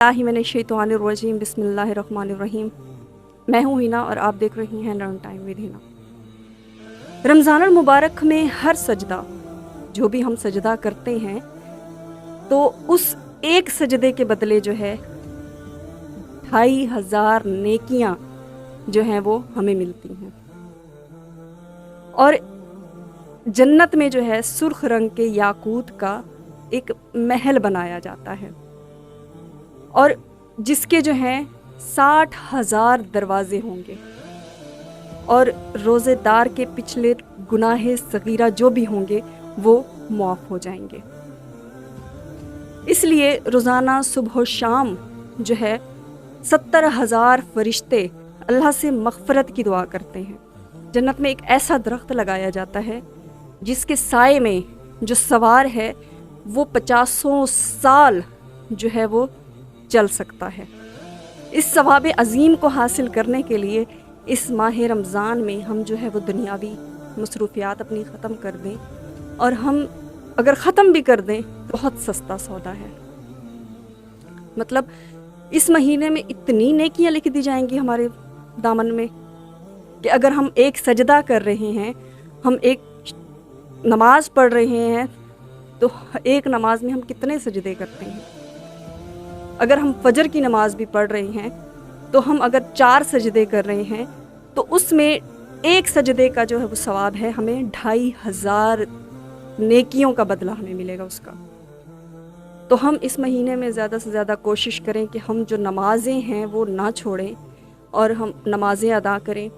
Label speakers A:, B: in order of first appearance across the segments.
A: बिस्मिल्लाहिर्रहमानिर्रहीम बिस्मिल्लाहिर्रहमानिर्रहीम। मैं हूँ हिना और आप देख रही हैं लर्न टाइम विद हिना। रमज़ानुल मुबारक में हर सजदा, जो भी हम सजदा करते हैं, तो उस एक सजदे के बदले जो है 2500 नेकियां जो हैं वो हमें मिलती हैं। और जन्नत में जो है सुर्ख रंग के याकूत का एक महल बनाया जाता है और जिसके जो हैं 60,000 दरवाजे होंगे और रोज़ेदार के पिछले गुनाहे सगीरा जो भी होंगे वो मुआफ़ हो जाएंगे। इसलिए रोज़ाना सुबह शाम जो है 70,000 फरिश्ते अल्लाह से मग़फ़रत की दुआ करते हैं। जन्नत में एक ऐसा दरख्त लगाया जाता है जिसके साए में जो सवार है वो 50 साल जो है वो चल सकता है। इस सवाब अज़ीम को हासिल करने के लिए इस माह रमज़ान में हम जो है वो दुनियावी मसरूफ़ियात अपनी ख़त्म कर दें, और हम अगर ख़त्म भी कर दें तो बहुत सस्ता सौदा है। मतलब इस महीने में इतनी नेकियां लिख दी जाएंगी हमारे दामन में कि अगर हम एक सजदा कर रहे हैं, हम एक नमाज पढ़ रहे हैं, तो एक नमाज में हम कितने सजदे करते हैं। अगर हम फजर की नमाज भी पढ़ रहे हैं तो हम अगर 4 सजदे कर रहे हैं तो उसमें एक सजदे का जो है वो सवाब है हमें 2500 नेकियों का बदला हमें मिलेगा उसका। तो हम इस महीने में ज़्यादा से ज़्यादा कोशिश करें कि हम जो नमाज़ें हैं वो ना छोड़ें और हम नमाज़ें अदा करें,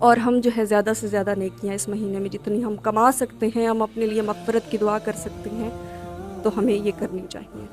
A: और हम जो है ज़्यादा से ज़्यादा नेकियां इस महीने में जितनी हम कमा सकते हैं, हम अपने लिए मग़फ़िरत की दुआ कर सकते हैं, तो हमें ये करनी चाहिए।